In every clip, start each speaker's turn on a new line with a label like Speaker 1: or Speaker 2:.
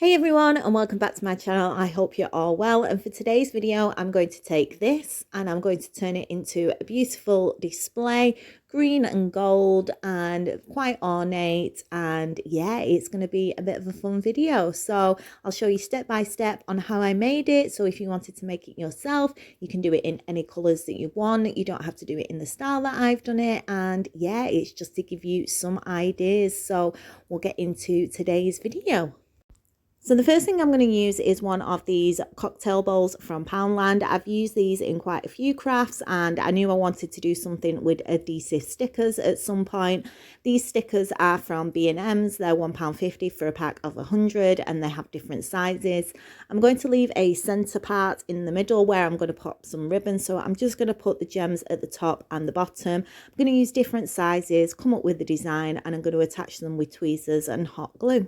Speaker 1: Hey everyone, and welcome back to my channel. I hope you're all well, and for today's video I'm going to take this and I'm going to turn it into a beautiful display, green and gold and quite ornate, and yeah, it's going to be a bit of a fun video. So I'll show you step by step on how I made it. So if you wanted to make it yourself, you can do it in any colors that you want. You don't have to do it in the style that I've done it, and yeah, it's just to give you some ideas. So we'll get into today's video. So the first thing I'm going to use is one of these cocktail bowls from Poundland. I've used these in quite a few crafts, and I knew I wanted to do something with adhesive stickers at some point. These stickers are from B&M's. They're £1.50 for a pack of 100, and they have different sizes. I'm going to leave a center part in the middle where I'm going to pop some ribbon. So I'm just going to put the gems at the top and the bottom. I'm going to use different sizes, come up with the design, and I'm going to attach them with tweezers and hot glue.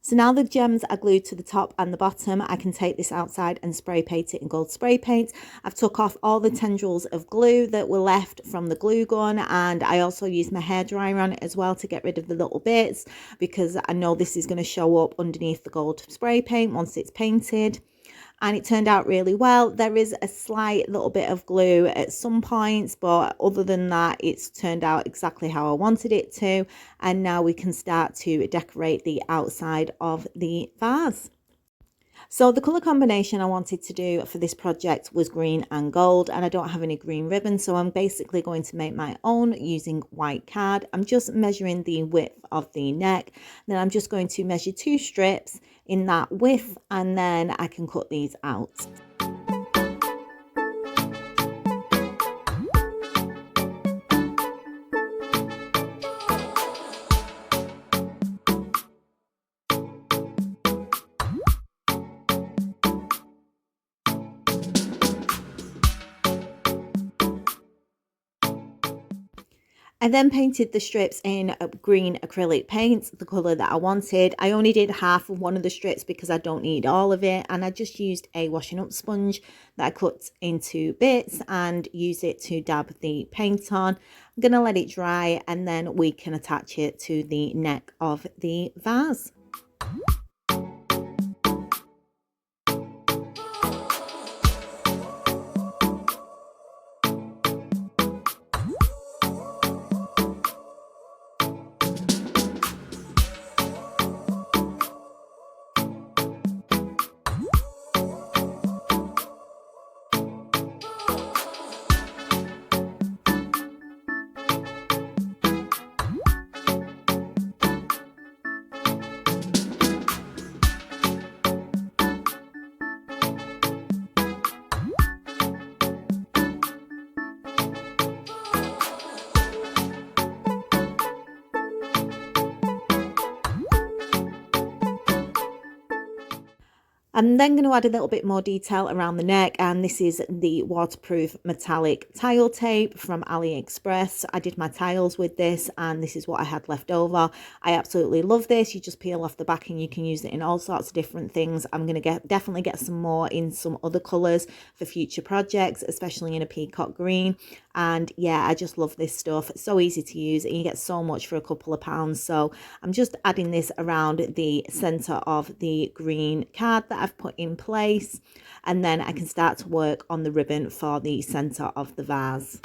Speaker 1: So now the gems are glued to the top and the bottom, I can take this outside and spray paint it in gold spray paint. I've took off all the tendrils of glue that were left from the glue gun, and I also used my hairdryer on it as well to get rid of the little bits, because I know this is going to show up underneath the gold spray paint once it's painted. And it turned out really well. There is a slight little bit of glue at some points, but other than that, it's turned out exactly how I wanted it to. And now we can start to decorate the outside of the vase. So the colour combination I wanted to do for this project was green and gold, and I don't have any green ribbon, so I'm basically going to make my own using white card. I'm just measuring the width of the neck, then I'm just going to measure 2 strips in that width, and then I can cut these out. I then painted the strips in green acrylic paint, the colour that I wanted. I only did half of one of the strips because I don't need all of it, and I just used a washing up sponge that I cut into bits and use it to dab the paint on. I'm going to let it dry, and then we can attach it to the neck of the vase. I'm then going to add a little bit more detail around the neck, and this is the waterproof metallic tile tape from AliExpress. I did my tiles with this, and this is what I had left over. I absolutely love this. You just peel off the back and you can use it in all sorts of different things. I'm going to definitely get some more in some other colours for future projects, especially in a peacock green. And yeah, I just love this stuff. It's so easy to use, and you get so much for a couple of pounds. So I'm just adding this around the centre of the green card that I've put in place, and then I can start to work on the ribbon for the centre of the vase.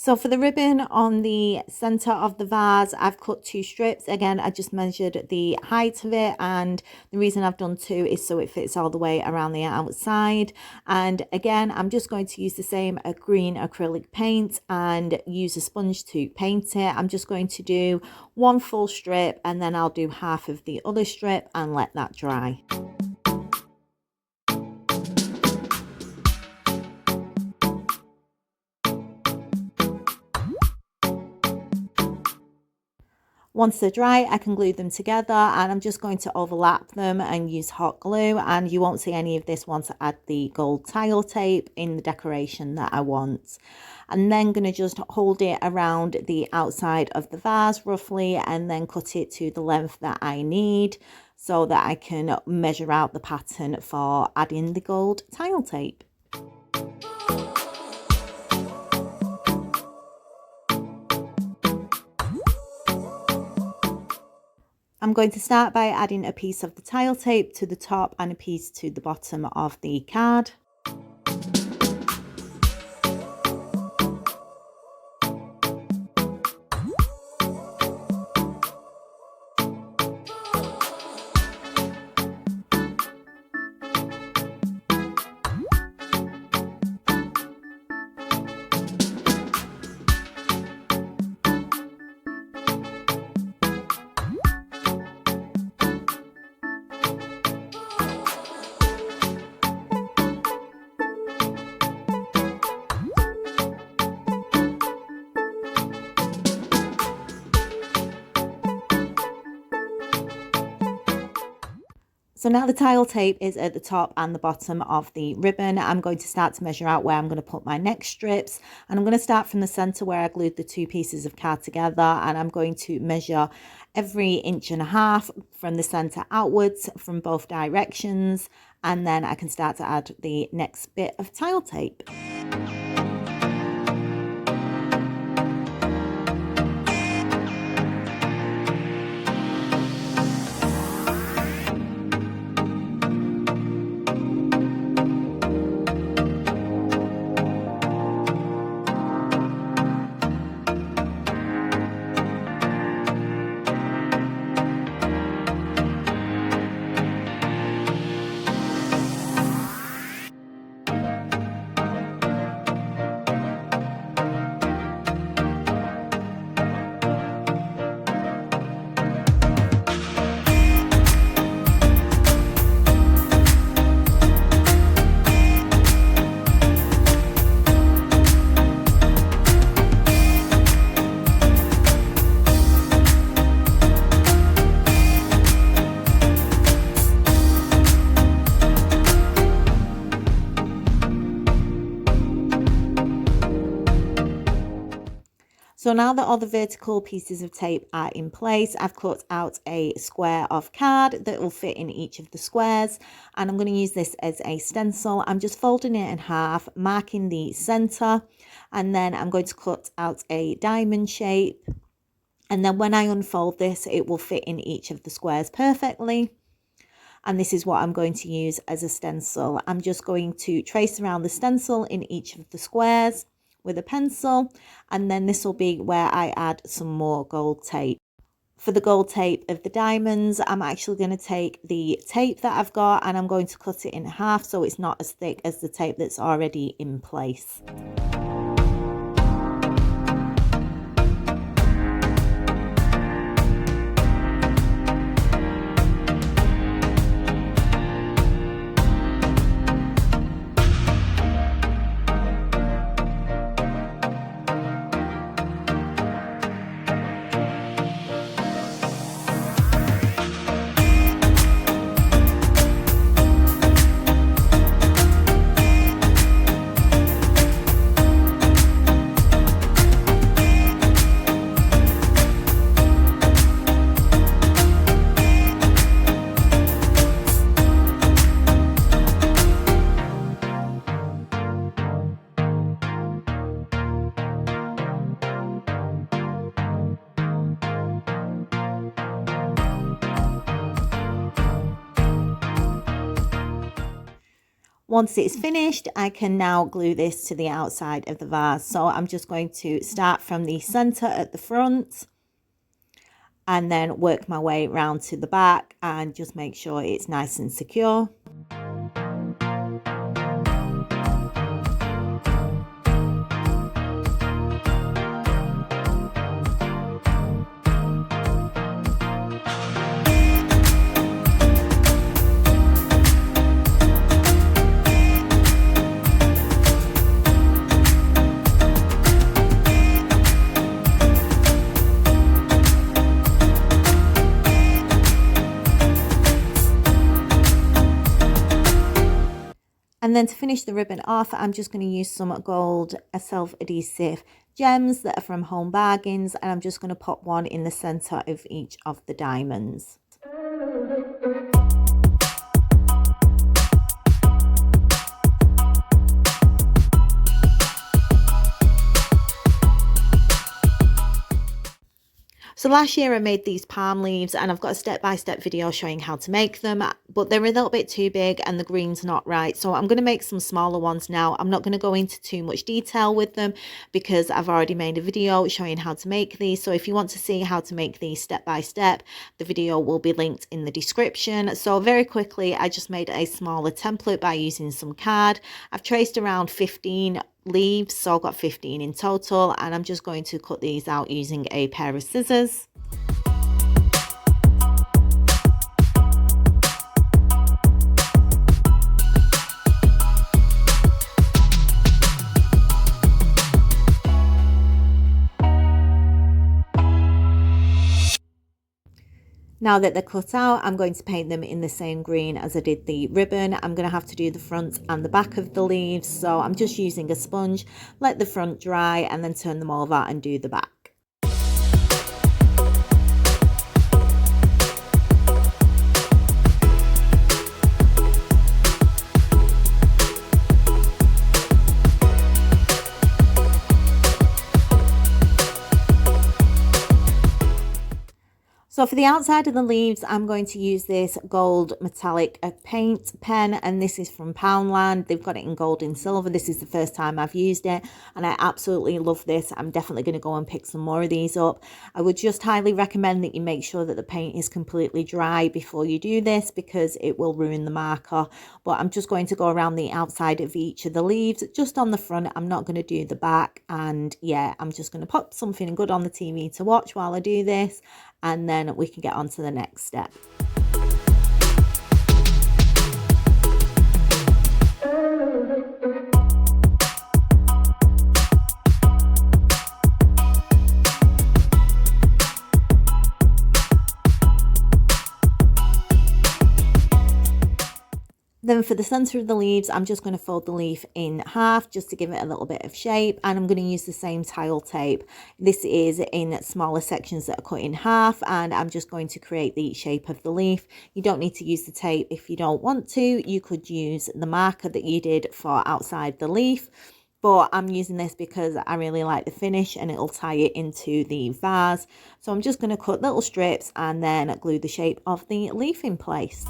Speaker 1: So for the ribbon on the center of the vase, I've cut 2 strips. Again, I just measured the height of it, and the reason I've done 2 is so it fits all the way around the outside. And again, I'm just going to use the same green acrylic paint and use a sponge to paint it. I'm just going to do 1 full strip, and then I'll do half of the other strip and let that dry. Once they're dry, I can glue them together, and I'm just going to overlap them and use hot glue, and you won't see any of this once I add the gold tile tape in the decoration that I want. I'm then going to just hold it around the outside of the vase roughly, and then cut it to the length that I need so that I can measure out the pattern for adding the gold tile tape. I'm going to start by adding a piece of the tile tape to the top and a piece to the bottom of the card. So now the tile tape is at the top and the bottom of the ribbon. I'm going to start to measure out where I'm going to put my next strips, and I'm going to start from the center where I glued the 2 pieces of card together, and I'm going to measure every 1.5 inches from the center outwards from both directions, and then I can start to add the next bit of tile tape. So now that all the vertical pieces of tape are in place, I've cut out a square of card that will fit in each of the squares, and I'm going to use this as a stencil. I'm just folding it in half, marking the center, and then I'm going to cut out a diamond shape, and then when I unfold this, it will fit in each of the squares perfectly. And this is what I'm going to use as a stencil. I'm just going to trace around the stencil in each of the squares with a pencil, and then this will be where I add some more gold tape. For the gold tape of the diamonds, I'm actually going to take the tape that I've got and I'm going to cut it in half so it's not as thick as the tape that's already in place. Once it's finished, I can now glue this to the outside of the vase. So I'm just going to start from the center at the front and then work my way around to the back and just make sure it's nice and secure. And then to finish the ribbon off, I'm just going to use some gold self-adhesive gems that are from Home Bargains, and I'm just going to pop one in the center of each of the diamonds. So last year I made these palm leaves, and I've got a step-by-step video showing how to make them, but they're a little bit too big and the green's not right. So I'm going to make some smaller ones now. I'm not going to go into too much detail with them because I've already made a video showing how to make these. So if you want to see how to make these step by step, the video will be linked in the description. So very quickly, I just made a smaller template by using some card. I've traced around 15 leaves, so I've got 15 in total, and I'm just going to cut these out using a pair of scissors. Now that they're cut out, I'm going to paint them in the same green as I did the ribbon. I'm going to have to do the front and the back of the leaves, so I'm just using a sponge, let the front dry and then turn them over and do the back. So for the outside of the leaves, I'm going to use this gold metallic paint pen, and this is from Poundland. They've got it in gold and silver. This is the first time I've used it, and I absolutely love this. I'm definitely going to go and pick some more of these up. I would just highly recommend that you make sure that the paint is completely dry before you do this, because it will ruin the marker. But I'm just going to go around the outside of each of the leaves, just on the front. I'm not going to do the back, and yeah, I'm just going to pop something good on the TV to watch while I do this, and then we can get on to the next step. Then for the center of the leaves, I'm just going to fold the leaf in half just to give it a little bit of shape, and I'm going to use the same tile tape. This is in smaller sections that are cut in half, and I'm just going to create the shape of the leaf. You don't need to use the tape if you don't want to. You could use the marker that you did for outside the leaf, but I'm using this because I really like the finish and it'll tie it into the vase. So I'm just going to cut little strips and then glue the shape of the leaf in place.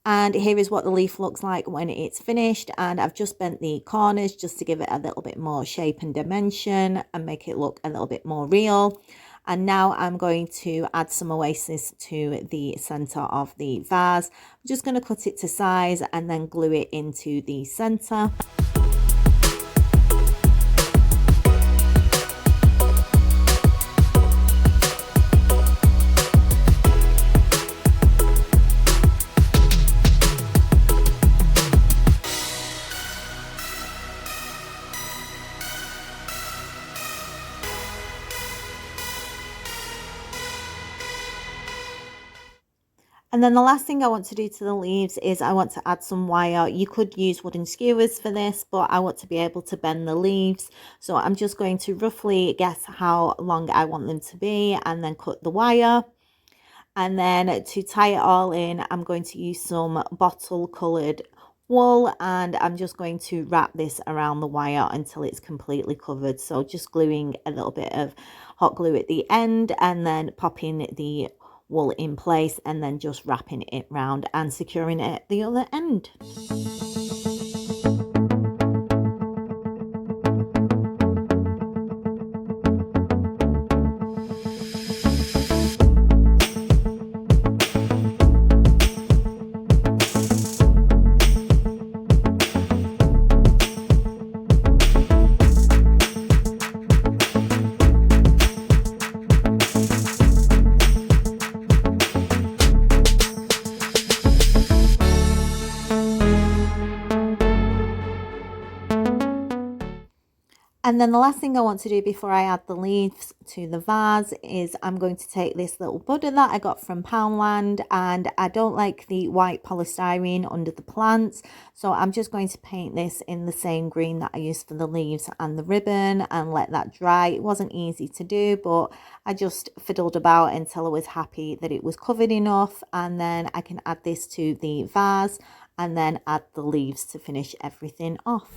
Speaker 1: And here is what the leaf looks like when it's finished, and I've just bent the corners just to give it a little bit more shape and dimension and make it look a little bit more real. And now I'm going to add some oasis to the center of the vase. I'm just going to cut it to size and then glue it into the center. And then the last thing I want to do to the leaves is I want to add some wire. You could use wooden skewers for this, but I want to be able to bend the leaves. So I'm just going to roughly guess how long I want them to be and then cut the wire. And then to tie it all in, I'm going to use some bottle coloured wool, and I'm just going to wrap this around the wire until it's completely covered. So just gluing a little bit of hot glue at the end and then popping the wool in place and then just wrapping it round and securing it at the other end. And then the last thing I want to do before I add the leaves to the vase is I'm going to take this little Buddha that I got from Poundland, and I don't like the white polystyrene under the plants, so I'm just going to paint this in the same green that I used for the leaves and the ribbon and let that dry. It wasn't easy to do, but I just fiddled about until I was happy that it was covered enough, and then I can add this to the vase and then add the leaves to finish everything off.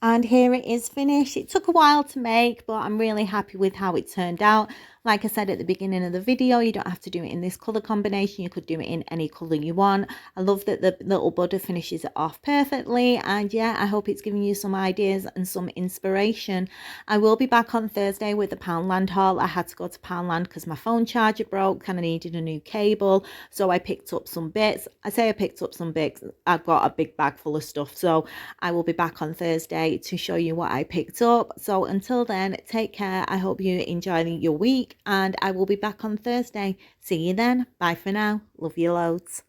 Speaker 1: And here it is finished. It took a while to make, but I'm really happy with how it turned out. Like I said at the beginning of the video, you don't have to do it in this colour combination. You could do it in any colour you want. I love that the little Buddha finishes it off perfectly. And yeah, I hope it's giving you some ideas and some inspiration. I will be back on Thursday with the Poundland haul. I had to go to Poundland because my phone charger broke and I needed a new cable. So I picked up some bits. I say I picked up some bits. I've got a big bag full of stuff. So I will be back on Thursday to show you what I picked up. So until then, take care. I hope you enjoy your week, and I will be back on Thursday. See you then. Bye for now. Love you loads.